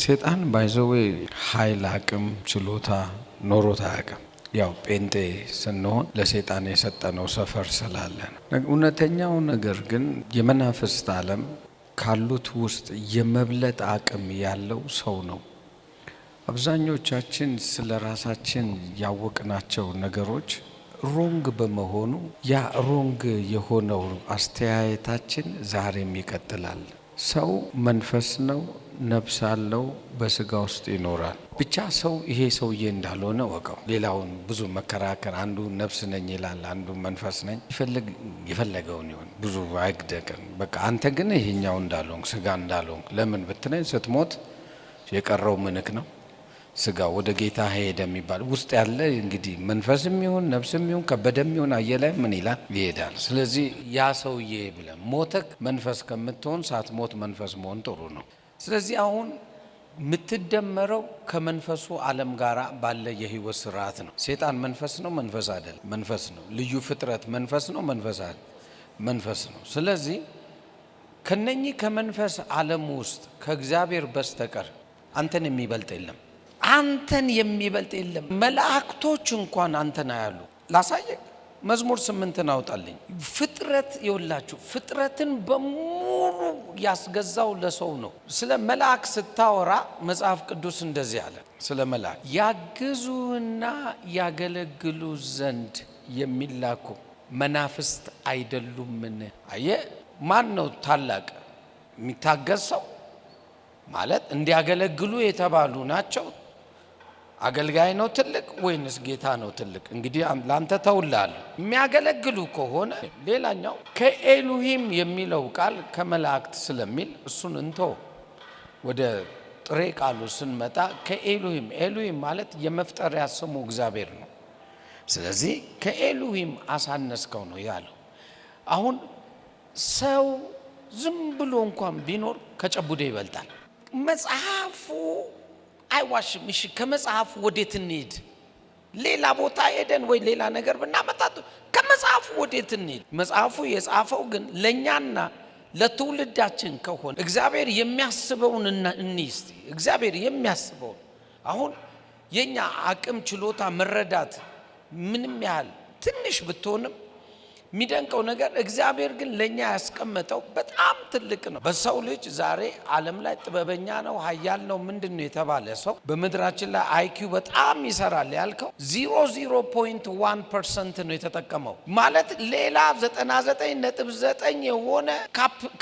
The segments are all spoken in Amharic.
ሰይጣን ባይዘዌ ኃይል አቅም ችሎታ ኖሮት አያውቅም። ያው ጴንጤ ስንሆን ለሰይጣን የሰጠነው ሰፈር ስላለ ነው። እውነተኛው ነገር ግን የመናፍስት ዓለም ካሉት ውስጥ የመብለጥ አቅም ያለው ሰው ነው። አብዛኞቻችን ስለ ራሳችን ያወቅናቸው ነገሮች ሮንግ በመሆኑ ያ ሮንግ የሆነው አስተያየታችን ዛሬም ይቀጥላል። ሰው መንፈስ ነው፣ ነፍስ አለው፣ በስጋ ውስጥ ይኖራል። ብቻ ሰው ይሄ ሰውዬ እንዳልሆነ ወቀው። ሌላውን ብዙ መከራከር፣ አንዱ ነፍስ ነኝ ይላል፣ አንዱ መንፈስ ነኝ፣ የፈለገውን ይሁን፣ ብዙ አይግደቅን። በቃ አንተ ግን ይሄኛው እንዳልሆንክ ስጋ እንዳልሆንክ ለምን ብትነኝ ስትሞት የቀረው ምንክ ነው? ስጋ ወደ ጌታ ሄደ የሚባል ውስጥ ያለ እንግዲህ መንፈስም ይሁን ነፍስም ይሁን ከበደም ይሁን አየለ ምን ይላል ይሄዳል። ስለዚህ ያ ሰውዬ ብለን ሞተክ መንፈስ ከምትሆን ሳትሞት መንፈስ መሆን ጥሩ ነው። ስለዚህ አሁን የምትደመረው ከመንፈሱ ዓለም ጋር ባለ የህይወት ስርዓት ነው። ሰይጣን መንፈስ ነው? መንፈስ አይደል? መንፈስ ነው። ልዩ ፍጥረት መንፈስ ነው? መንፈስ አይደል? መንፈስ ነው። ስለዚህ ከነኚህ ከመንፈስ ዓለም ውስጥ ከእግዚአብሔር በስተቀር አንተን የሚበልጥ የለም። አንተን የሚበልጥ የለም። መላእክቶች እንኳን አንተን አያሉ። ላሳየቅ መዝሙር 8 አውጣልኝ። ፍጥረት ይወላችሁ ፍጥረትን በሙሉ ያስገዛው ለሰው ነው። ስለ መልአክ ስታወራ መጽሐፍ ቅዱስ እንደዚህ አለ። ስለ መልአክ ያግዙና ያገለግሉ ዘንድ የሚላኩ መናፍስት አይደሉምን? አየ ማን ነው ታላቅ? የሚታገዝ ሰው ማለት እንዲያገለግሉ የተባሉ ናቸው። አገልጋይ ነው ትልቅ ወይንስ ጌታ ነው ትልቅ? እንግዲህ ላንተ ተውላለህ። የሚያገለግሉ ከሆነ ሌላኛው ከኤሉሂም የሚለው ቃል ከመላእክት ስለሚል እሱን እንቶ ወደ ጥሬ ቃሉ ስንመጣ ከኤሉሂም ኤሉሂም ማለት የመፍጠሪያ ስሙ እግዚአብሔር ነው። ስለዚህ ከኤሉሂም አሳነስከው ነው ያለው። አሁን ሰው ዝም ብሎ እንኳን ቢኖር ከጨቡዴ ይበልጣል። መጽሐፉ አይዋሽም። እሺ ከመጽሐፉ ወዴት እንሂድ? ሌላ ቦታ ሄደን ወይ ሌላ ነገር ብናመጣጡ ከመጽሐፉ ወዴት እንሂድ? መጽሐፉ የጻፈው ግን ለኛና ለትውልዳችን ከሆነ እግዚአብሔር የሚያስበውን እንይስቲ። እግዚአብሔር የሚያስበውን አሁን የኛ አቅም ችሎታ መረዳት ምንም ያህል ትንሽ ብትሆንም የሚደንቀው ነገር እግዚአብሔር ግን ለኛ ያስቀመጠው በጣም ትልቅ ነው። በሰው ልጅ ዛሬ ዓለም ላይ ጥበበኛ ነው ኃያል ነው ምንድነው የተባለ ሰው በመድራችን ላይ አይኪው በጣም ይሰራል ያልከው 0.1% ነው የተጠቀመው። ማለት ሌላ 99.9 የሆነ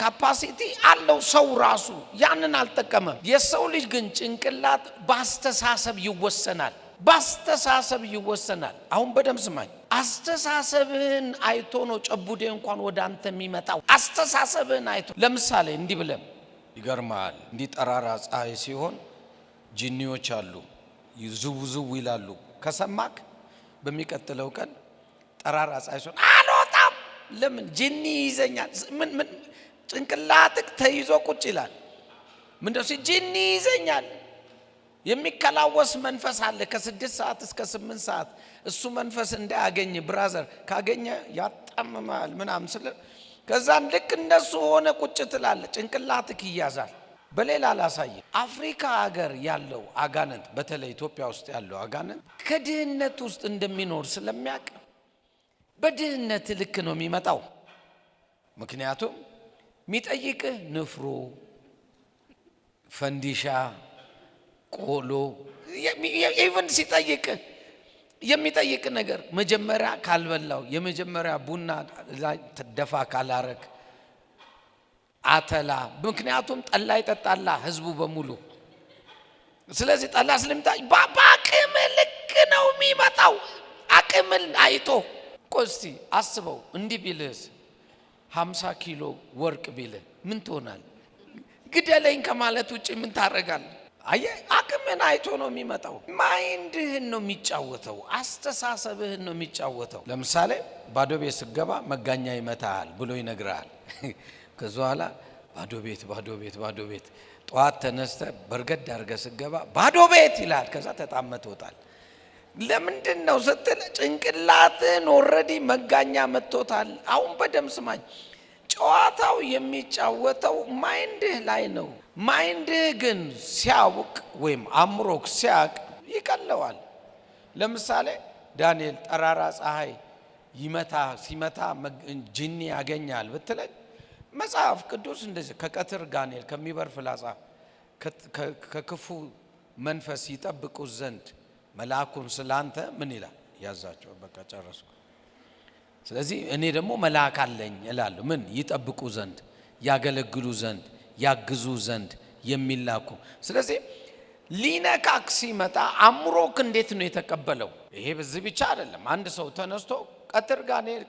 ካፓሲቲ አለው ሰው ራሱ ያንን አልጠቀመም። የሰው ልጅ ግን ጭንቅላት በአስተሳሰብ ይወሰናል። በአስተሳሰብ ይወሰናል። አሁን በደም ስማኝ። አስተሳሰብህን አይቶ ነው ጨቡዴ እንኳን ወደ አንተ የሚመጣው። አስተሳሰብህን አይቶ ለምሳሌ እንዲህ ብለም ይገርማል። እንዲህ ጠራራ ፀሐይ ሲሆን ጂኒዎች አሉ ይዙው ይላሉ። ከሰማክ በሚቀጥለው ቀን ጠራራ ፀሐይ ሲሆን አልወጣም። ለምን? ጂኒ ይዘኛል። ምን ጭንቅላትክ ተይዞ ቁጭ ይላል። ምንድነው? ጂኒ ይዘኛል። የሚከላወስ መንፈስ አለ ከ6 ሰዓት እስከ 8 ሰዓት። እሱ መንፈስ እንዳያገኝ ብራዘር ካገኘ ያጣምማል ምናምን ስለ ከዛን ልክ እንደሱ ሆነ ቁጭ ትላለ። ጭንቅላትክ ይያዛል። በሌላ ላሳይ። አፍሪካ ሀገር ያለው አጋንንት በተለይ ኢትዮጵያ ውስጥ ያለው አጋንንት ከድህነት ውስጥ እንደሚኖር ስለሚያውቅ በድህነት ልክ ነው የሚመጣው። ምክንያቱም የሚጠይቅህ ንፍሮ፣ ፈንዲሻ፣ ቆሎ ኢቭን ሲጠይቅ የሚጠይቅ ነገር መጀመሪያ ካልበላው የመጀመሪያ ቡና ላይ ተደፋ ካላረክ አተላ። ምክንያቱም ጠላ ይጠጣላ ህዝቡ በሙሉ። ስለዚህ ጠላ ስለሚጣ በአቅም ልክ ነው የሚመጣው። አቅምን አይቶ ቆስቲ አስበው። እንዲህ ቢልስ 50 ኪሎ ወርቅ ቢልህ ምን ትሆናል? ግደለኝ ከማለት ውጭ ምን ታረጋለህ? አየ አቅምን አይቶ ነው የሚመጣው። ማይንድህን ነው የሚጫወተው። አስተሳሰብህን ነው የሚጫወተው። ለምሳሌ ባዶ ቤት ስገባ መጋኛ ይመታል ብሎ ይነግራል። ከዛ በኋላ ባዶ ቤት ጧት ተነስተ በርገድ አድርገህ ስገባ ባዶ ቤት ይላል። ከዛ ተጣመተ ወጣል። ለምንድን ነው ስትል ጭንቅላትን ኦሬዲ መጋኛ መጥቶታል። አሁን በደም ስማኝ። ጨዋታው የሚጫወተው ማይንድህ ላይ ነው። ማይንድህ ግን ሲያውቅ ወይም አእምሮክ ሲያውቅ ይቀለዋል። ለምሳሌ ዳንኤል ጠራራ ፀሐይ ሲመታ ጂኒ ያገኛል ብትለኝ መጽሐፍ ቅዱስ እንደዚህ ከቀትር ጋኔል ከሚበር ፍላጻ ከክፉ መንፈስ ይጠብቁ ዘንድ መልአኩን ስላንተ ምን ይላል ያዛቸው። በቃ ጨረስኩ። ስለዚህ እኔ ደግሞ መልአክ አለኝ እላለሁ። ምን ይጠብቁ ዘንድ ያገለግሉ ዘንድ ያግዙ ዘንድ የሚላኩ። ስለዚህ ሊነካክ ሲመጣ አእምሮክ እንዴት ነው የተቀበለው? ይሄ በዚህ ብቻ አይደለም። አንድ ሰው ተነስቶ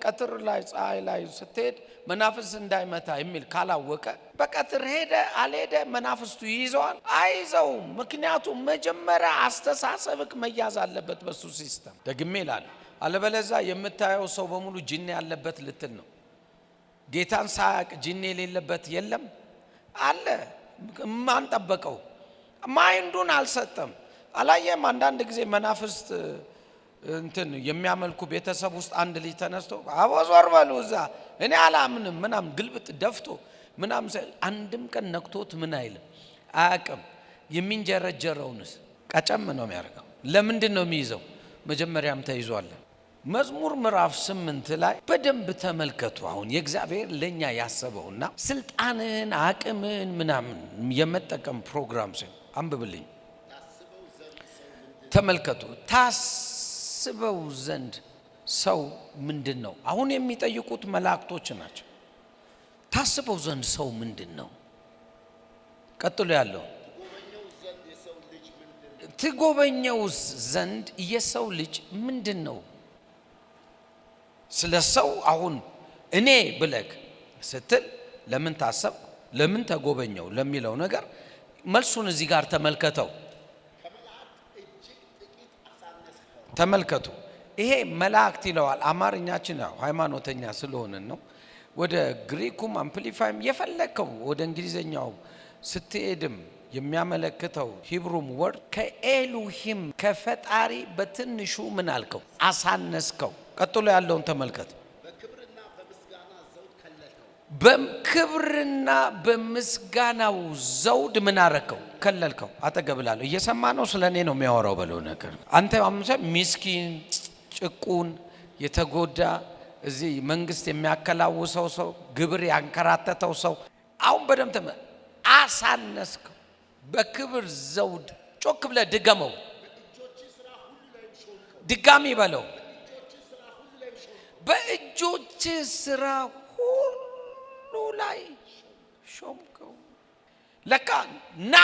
ቀትር ላይ ፀሐይ ላይ ስትሄድ መናፍስ እንዳይመታ የሚል ካላወቀ በቀትር ሄደ አልሄደ መናፍስቱ ይይዘዋል አይዘውም። ምክንያቱም መጀመሪያ አስተሳሰብክ መያዝ አለበት በሱ ሲስተም። ደግሜ ይላል። አለበለዚያ የምታየው ሰው በሙሉ ጂኒ ያለበት ልትል ነው። ጌታን ሳያቅ ጂኒ የሌለበት የለም አለ። ማን ጠበቀው? ማይንዱን አልሰጠም። አላየም? አንዳንድ ጊዜ መናፍስት የሚያመልኩ ቤተሰብ ውስጥ አንድ ልጅ ተነስቶ አቦዞር በሉ እዛ እኔ አላምንም ምናምን ግልብጥ ደፍቶ ምናምን አንድም ቀን ነክቶት ምን አይልም አያቅም። የሚንጀረጀረውንስ ቀጨም ነው የሚያደርገው። ለምንድን ነው የሚይዘው? መጀመሪያም ተይዟል። መዝሙር ምዕራፍ 8 ላይ በደንብ ተመልከቱ። አሁን የእግዚአብሔር ለኛ ያሰበውና ስልጣንን አቅምን ምናምን የመጠቀም ፕሮግራም ሲሆን አንብብልኝ ተመልከቱ። ታስበው ዘንድ ሰው ምንድን ነው? አሁን የሚጠይቁት መላእክቶች ናቸው። ታስበው ዘንድ ሰው ምንድን ነው? ቀጥሎ ያለው ትጎበኘው ዘንድ የሰው ልጅ ምንድን ነው? ስለ ሰው አሁን እኔ ብለክ ስትል ለምን ታሰብ ለምን ተጎበኘው ለሚለው ነገር መልሱን እዚህ ጋር ተመልከተው። ተመልከቱ። ይሄ መላእክት ይለዋል። አማርኛችን ያው ሃይማኖተኛ ስለሆነን ነው። ወደ ግሪኩም አምፕሊፋይም የፈለከው ወደ እንግሊዘኛው ስትሄድም የሚያመለክተው ሂብሩም ወርድ ከኤሉሂም ከፈጣሪ በትንሹ ምን አልከው? አሳነስከው። ቀጥሎ ያለውን ተመልከት። በክብርና በምስጋናው ዘውድ ምን አረከው? ከለልከው። አጠገብላለሁ እየሰማ ነው። ስለኔ ነው የሚያወራው በለው ነገር አንተ አምሰ ምስኪን ጭቁን የተጎዳ እዚህ መንግስት የሚያከላውሰው ሰው ግብር ያንከራተተው ሰው አሁን በደም አሳነስከው በክብር ዘውድ። ጮክ ብለ ድገመው። ድጋሚ በለው። በእጆች ስራ ሁሉ ላይ ሾምከው። ለካ ና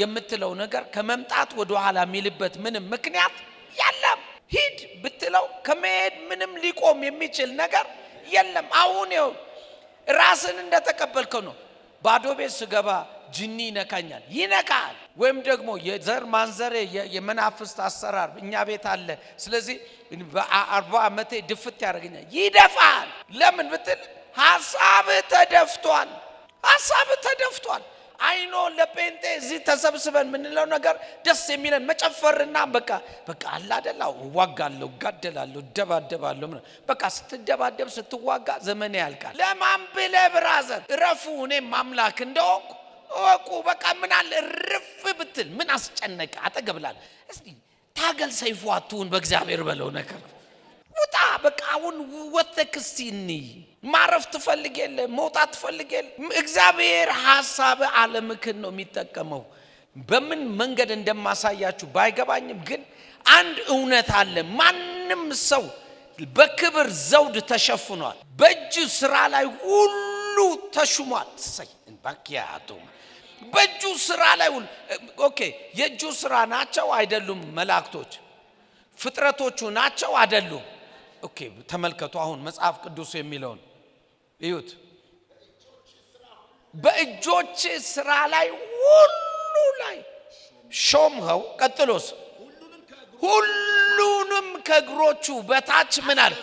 የምትለው ነገር ከመምጣት ወደ ኋላ የሚልበት ምንም ምክንያት የለም። ሂድ ብትለው ከመሄድ ምንም ሊቆም የሚችል ነገር የለም። አሁን ይኸው ራስን እንደተቀበልከው ነው። ባዶ ቤት ስገባ ጂኒ ይነካኛል፣ ይነካል። ወይም ደግሞ የዘር ማንዘሬ የመናፍስት አሰራር እኛ ቤት አለ። ስለዚህ በ40 ዓመቴ ድፍት ያደርገኛል፣ ይደፋል። ለምን ብትል ሐሳብ ተደፍቷል። ሐሳብ ተደፍቷል። አይኖ ለጴንጤ እዚህ ተሰብስበን ምንለው ነገር ደስ የሚለን መጨፈርና በቃ አላ አይደል ዋጋለሁ፣ ጋደላለሁ፣ ደባደባለሁ። በቃ ስትደባደብ ስትዋጋ ዘመኔ ያልቃል። ለማን ብለህ ብራዘር ረፉ። እኔ ማምላክ እንደሆንኩ ወቁ። በቃ ምን አለ ርፍ ብትል ምን አስጨነቀ? አጠገብላል። እስቲ ታገል፣ ሰይፉ አትሁን በእግዚአብሔር በለው ነገር ውጣ። በቃ አሁን ወተክስቲኒ ማረፍ ትፈልግ የለ መውጣት ትፈልግ የለ። እግዚአብሔር ሐሳብ ዓለምክን ነው የሚጠቀመው። በምን መንገድ እንደማሳያችሁ ባይገባኝም ግን አንድ እውነት አለ። ማንም ሰው በክብር ዘውድ ተሸፍኗል። በእጁ ስራ ላይ ሁሉ ተሹሟል። ሰይ ባኪያቱ በእጁ ስራ ላይ ሁሉ ኦኬ። የእጁ ስራ ናቸው አይደሉም? መላእክቶች ፍጥረቶቹ ናቸው አይደሉም? ኦኬ ተመልከቱ። አሁን መጽሐፍ ቅዱስ የሚለውን እዩት። በእጆች ስራ ላይ ሁሉ ላይ ሾምኸው። ቀጥሎስ ሁሉንም ከእግሮቹ በታች ምን አለ?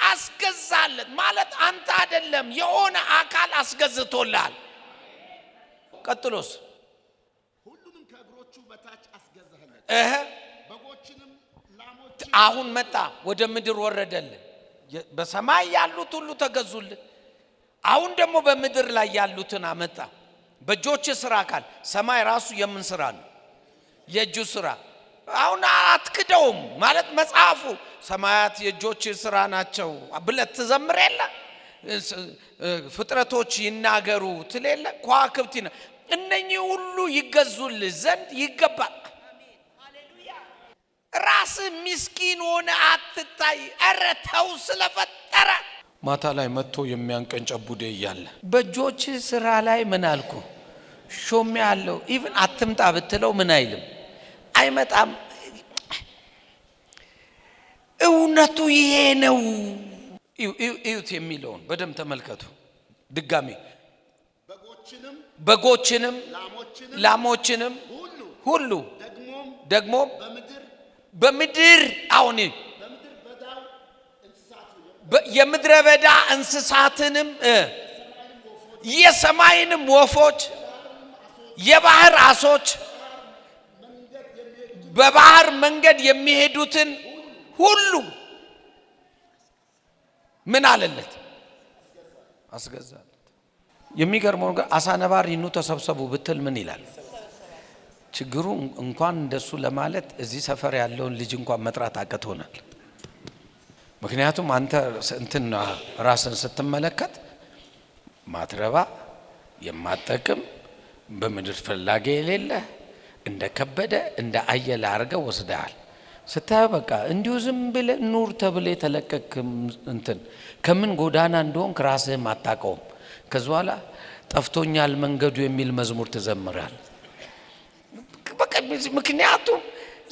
አስገዛለት። ማለት አንተ አይደለም የሆነ አካል አስገዝቶልሃል። ቀጥሎስ ሁሉንም ከእግሮቹ በታች አስገዛለት። በጎችንም ላሞችንም አሁን መጣ፣ ወደ ምድር ወረደልህ። በሰማይ ያሉት ሁሉ ተገዙልህ። አሁን ደግሞ በምድር ላይ ያሉትን አመጣ። በእጆች ስራ ካል ሰማይ ራሱ የምን ስራ ነው? የእጁ ስራ። አሁን አትክደውም ማለት መጽሐፉ ሰማያት የእጆች ስራ ናቸው ብለህ ትዘምር የለ ፍጥረቶች ይናገሩ ትለለ ከዋክብት እነኚህ ሁሉ ይገዙልህ ዘንድ ይገባል። ሃሌሉያ። ራስ ምስኪን ሆነ አትታይ። ኧረ ተው ስለፈጠረ። ማታ ላይ መጥቶ የሚያንቀንጨቡዴ እያለ በእጆች ስራ ላይ ምን አልኩ ሾሜ ያለው ኢቭን አትምጣ ብትለው ምን አይልም አይመጣም። እውነቱ ይሄ ነው። እዩት የሚለውን በደም ተመልከቱ። ድጋሚ በጎችንም ላሞችንም ሁሉ ደግሞ በምድር አሁን የምድረ በዳ እንስሳትንም የሰማይንም ወፎች የባህር አሶች በባህር መንገድ የሚሄዱትን ሁሉ ምን አለለት? አስገዛለት። የሚገርመው ነገር አሳ ነባሪ ኑ ተሰብሰቡ ብትል ምን ይላል? ችግሩ እንኳን እንደሱ ለማለት እዚህ ሰፈር ያለውን ልጅ እንኳን መጥራት አቅቶናል። ምክንያቱም አንተ እንትና ራስን ስትመለከት ማትረባ የማጠቅም በምድር ፈላጊ የሌለ እንደ ከበደ እንደ አየለ አርገው ወስደሃል። ስታይ በቃ እንዲሁ ዝም ብለ ኑር ተብለ የተለቀቅ እንትን ከምን ጎዳና እንደሆን ራስህም አታውቀውም። ከዛ በኋላ ጠፍቶኛል መንገዱ የሚል መዝሙር ትዘምራል። በቃ ምክንያቱም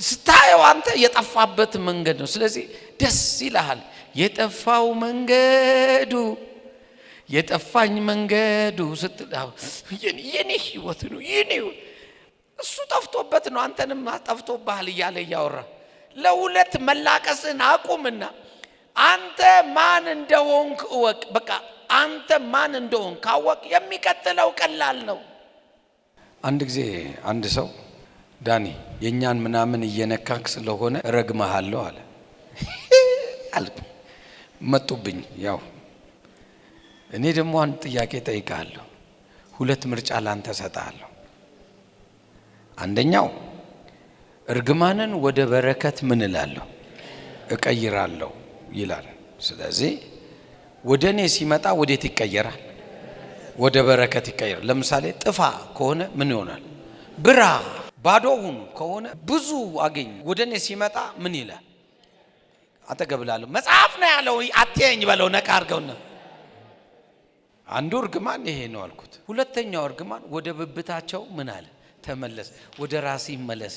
ስታየው አንተ የጠፋበት መንገድ ነው። ስለዚህ ደስ ይልሃል። የጠፋው መንገዱ የጠፋኝ መንገዱ ስትዳው የኔ ህይወት ነው የኔ እሱ ጠፍቶበት ነው አንተንም ጠፍቶብሃል እያለ ያወራ ለሁለት መላቀስን አቁምና አንተ ማን እንደሆንክ እወቅ። በቃ አንተ ማን እንደሆንክ ካወቅ የሚቀጥለው ቀላል ነው። አንድ ጊዜ አንድ ሰው ዳኒ የኛን ምናምን እየነካክ ስለሆነ ረግመሃለሁ አለ። አልኩ መጡብኝ። ያው እኔ ደግሞ አንድ ጥያቄ ጠይቃለሁ። ሁለት ምርጫ ላንተ ሰጣለሁ። አንደኛው እርግማንን ወደ በረከት ምን እላለሁ እቀይራለሁ ይላል። ስለዚህ ወደኔ ሲመጣ ወዴት ይቀየራል? ወደ በረከት ይቀየራል። ለምሳሌ ጥፋ ከሆነ ምን ይሆናል? ብራ። ባዶ ሁኑ ከሆነ ብዙ አገኝ። ወደኔ ሲመጣ ምን ይላል? አተገብላለሁ። መጽሐፍ ነው ያለው። አትየኝ በለው ነቃ አርገውና አንዱ እርግማን ይሄ ነው አልኩት። ሁለተኛው እርግማን ወደ ብብታቸው ምን አለ? ተመለስ፣ ወደ ራስ ይመለስ።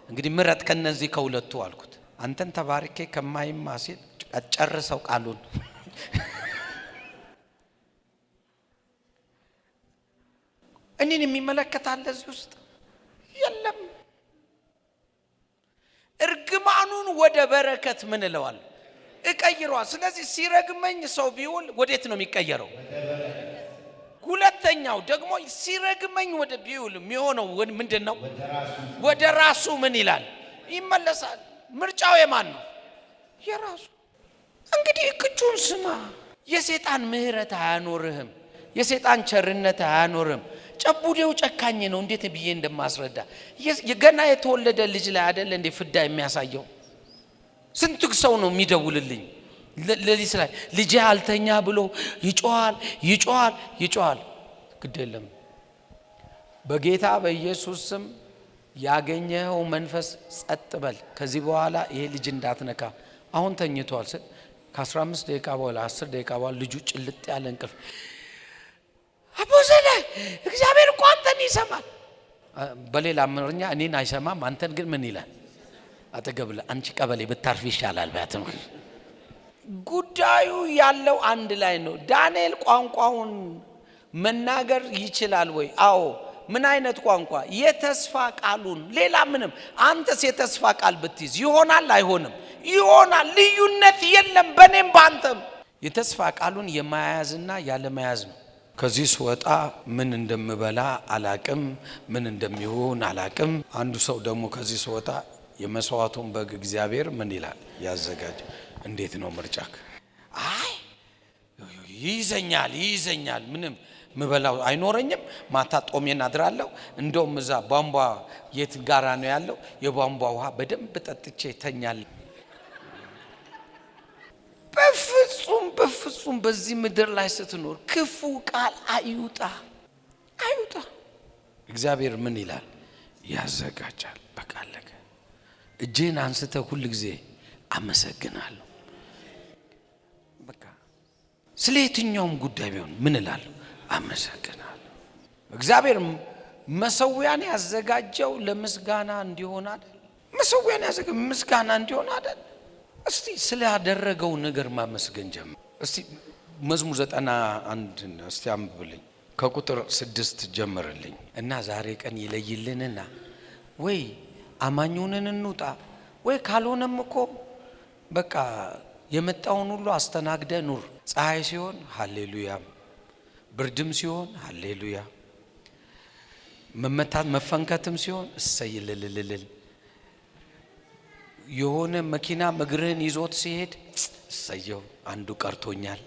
እንግዲህ ምረጥ ከነዚህ ከሁለቱ አልኩት። አንተን ተባርኬ ከማይማ ሲል ጨርሰው ቃሉን እኔን የሚመለከታል እዚህ ውስጥ የለም። እርግማኑን ወደ በረከት ምን እለዋል? እቀይሯል። ስለዚህ ሲረግመኝ ሰው ቢውል ወዴት ነው የሚቀየረው? ሁለተኛው ደግሞ ሲረግመኝ ወደ ቢውል የሚሆነው ምንድነው? ወደ ራሱ ምን ይላል? ይመለሳል። ምርጫው የማን ነው? የራሱ። እንግዲህ ቅጩን ስማ። የሰይጣን ምህረት አያኖርህም። የሰይጣን ቸርነት አያኖርህም። ጨቡዴው ጨካኝ ነው። እንዴት ብዬ እንደማስረዳ ገና የተወለደ ልጅ ላይ አይደለ እንዴ ፍዳ የሚያሳየው? ስንት ሰው ነው የሚደውልልኝ ለሊስ ላይ ልጅ አልተኛ ብሎ ይጮሃል። ግድ የለም በጌታ በኢየሱስ ስም ያገኘው መንፈስ ጸጥ በል። ከዚህ በኋላ ይሄ ልጅ እንዳትነካ። አሁን ተኝቷል። ከ15 ደቂቃ በኋላ 10 ደቂቃ በኋላ ልጁ ጭልጥ ያለ እንቅልፍ አቦዘለ እግዚአብሔር እኮ አንተን ይሰማል። በሌላ አማርኛ እኔን አይሰማም፣ አንተን ግን ምን ይላል? አጠገብለ አንቺ ቀበሌ ብታርፍ ይሻላል ባትም። ጉዳዩ ያለው አንድ ላይ ነው። ዳንኤል ቋንቋውን መናገር ይችላል ወይ? አዎ። ምን አይነት ቋንቋ? የተስፋ ቃሉን። ሌላ ምንም። አንተስ የተስፋ ቃል ብትይዝ ይሆናል አይሆንም? ይሆናል። ልዩነት የለም በኔም ባንተም። የተስፋ ቃሉን የማያዝና ያለ መያዝ ነው። ከዚህ ስወጣ ምን እንደምበላ አላቅም፣ ምን እንደሚሆን አላቅም። አንዱ ሰው ደግሞ ከዚህ ስወጣ የመስዋዕቱን በግ እግዚአብሔር ምን ይላል? ያዘጋጅ። እንዴት ነው ምርጫክ? አይ ይይዘኛል ምንም ምበላው አይኖረኝም ማታ ጦሜን አድራለሁ እንደውም እዛ ቧንቧ የት ጋራ ነው ያለው የቧንቧ ውሃ በደንብ ጠጥቼ ተኛለሁ በፍጹም በዚህ ምድር ላይ ስትኖር ክፉ ቃል አይውጣ እግዚአብሔር ምን ይላል ያዘጋጃል በቃ አለቀ እጄን አንስተ ሁሉ ጊዜ አመሰግናለሁ በቃ ስለ የትኛውም ጉዳይ ቢሆን ምን እላለሁ አመሰግናለሁ እግዚአብሔር መሰዊያን ያዘጋጀው ለምስጋና እንዲሆን አይደል መሰዊያን ያዘጋጀው ምስጋና እንዲሆን አይደል እስቲ ስለ ያደረገው ነገር ማመስገን ጀምር እስቲ መዝሙር 91 እስቲ አንብብልኝ ከቁጥር 6 ጀምርልኝ እና ዛሬ ቀን ይለይልንና ወይ አማኙንን እንውጣ ወይ ካልሆነም እኮ በቃ የመጣውን ሁሉ አስተናግደ ኑር ፀሐይ ሲሆን ሃሌሉያ ብርድም ሲሆን ሃሌሉያ መመታት መፈንከትም ሲሆን እሰይልልልል የሆነ መኪና እግርህን ይዞት ሲሄድ እሰየው አንዱ ቀርቶኛል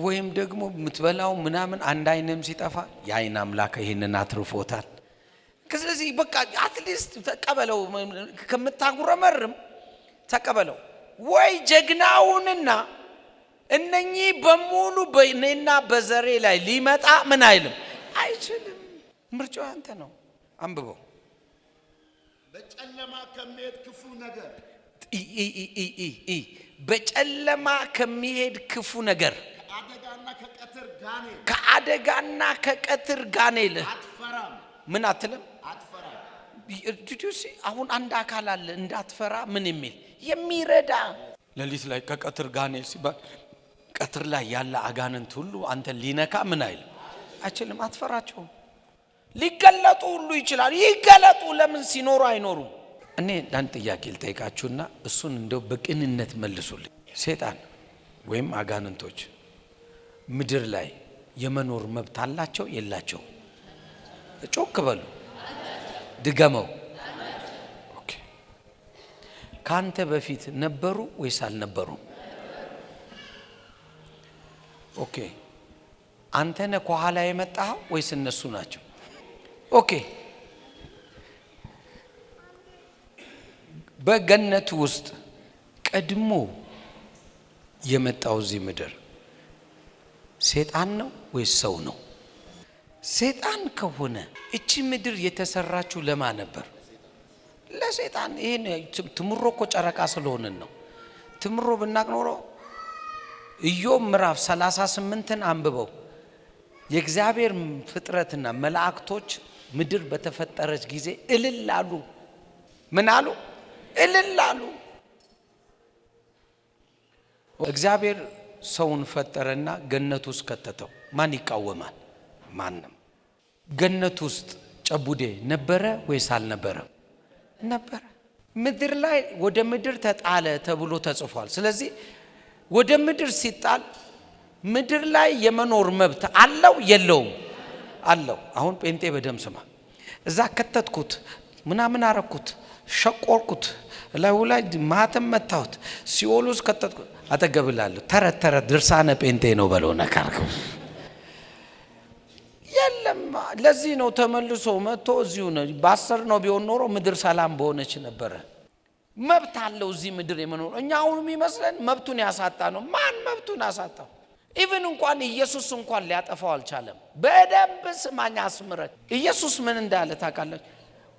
ወይም ደግሞ ምትበላው ምናምን አንድ አይንም ሲጠፋ የአይን አምላክ ይሄንን አትርፎታል ስለዚህ በቃ አትሊስት ተቀበለው ከምታጉረመርም ተቀበለው ወይ ጀግናውንና እነኚህ በሙሉ በእኔና በዘሬ ላይ ሊመጣ ምን አይልም አይችልም ምርጫው አንተ ነው አንብበው በጨለማ ከሚሄድ ክፉ ነገር በጨለማ ከሚሄድ ክፉ ነገር ከአደጋና ከቀትር ጋኔል አትፈራም ምን አትልም አትፈራም ዲዱሲ አሁን አንድ አካል አለ እንዳትፈራ ምን የሚል የሚረዳ ለሊት ላይ ከቀትር ጋኔል ሲባል ቀትር ላይ ያለ አጋንንት ሁሉ አንተ ሊነካ ምን አይልም አይችልም አትፈራቸው ሊገለጡ ሁሉ ይችላል ይገለጡ ለምን ሲኖሩ አይኖሩም እኔ ዳን ጥያቄ ልጠይቃችሁና እሱን እንደው በቅንነት መልሱልኝ ሰይጣን ወይም አጋንንቶች ምድር ላይ የመኖር መብት አላቸው የላቸው ጮክ በሉ ድገመው ኦኬ ካንተ በፊት ነበሩ ወይስ አልነበሩም ኦኬ አንተ ነህ ከኋላ የመጣው ወይስ እነሱ ናቸው ኦኬ በገነት ውስጥ ቀድሞ የመጣው እዚህ ምድር ሰይጣን ነው ወይስ ሰው ነው ሰይጣን ከሆነ እቺ ምድር የተሰራችው ለማን ነበር ለሰይጣን ይሄን ትምሮ እኮ ጨረቃ ስለሆነን ነው ትምሮ ብናቅ ኖሮ ኢዮብ ምዕራፍ 38ን አንብበው የእግዚአብሔር ፍጥረትና መላእክቶች ምድር በተፈጠረች ጊዜ እልል አሉ ምን አሉ እልል አሉ እግዚአብሔር ሰውን ፈጠረና ገነት ውስጥ ከተተው ማን ይቃወማል ማንም ገነት ውስጥ ጨቡዴ ነበረ ወይስ አልነበረ ነበረ ምድር ላይ ወደ ምድር ተጣለ ተብሎ ተጽፏል ስለዚህ ወደ ምድር ሲጣል ምድር ላይ የመኖር መብት አለው የለውም አለው አሁን ጴንጤ በደም ስማ እዛ ከተትኩት ምናምን አረኩት ሸቆርኩት ላይ ማተም መታውት ሲኦሉስ ከተትኩት አተገብላለሁ ተረተረ ድርሳነ ጴንጤ ነው በለው ነካርከው የለም ለዚህ ነው ተመልሶ መጥቶ እዚሁ ነው ባሰር ነው ቢሆን ኖሮ ምድር ሰላም በሆነች ነበር መብት አለው እዚህ ምድር የመኖር እኛ አሁንም ይመስለን መብቱን ያሳጣ ነው ማን መብቱን አሳጣው ኢቭን እንኳን ኢየሱስ እንኳን ሊያጠፋው አልቻለም በደንብ ስማኛ አስምረን ኢየሱስ ምን እንዳለ ታውቃለህ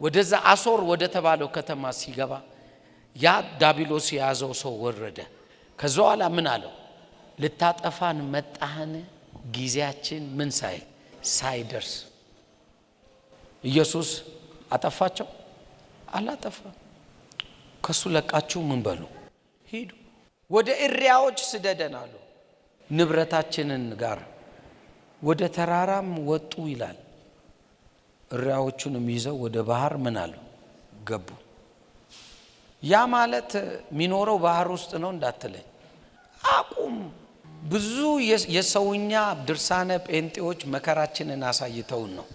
ወደዛ አሶር ወደ ተባለው ከተማ ሲገባ ያ ዳቢሎስ ያዘው ሰው ወረደ ከዛው አላ ምን አለው ልታጠፋን መጣህን ጊዜያችን ምን ሳይደርስ ኢየሱስ አጠፋቸው አላጠፋ ከሱ ለቃችሁ ምን በሉ ሄዱ ወደ እሪያዎች ስደደናሉ ንብረታችንን ጋር ወደ ተራራም ወጡ ይላል እሪያዎቹንም ይዘው ወደ ባህር ምን አሉ ገቡ ያ ማለት ሚኖረው ባህር ውስጥ ነው እንዳትለኝ አቁም ብዙ የሰውኛ ድርሳነ ጴንጤዎች መከራችንን አሳይተውን ነው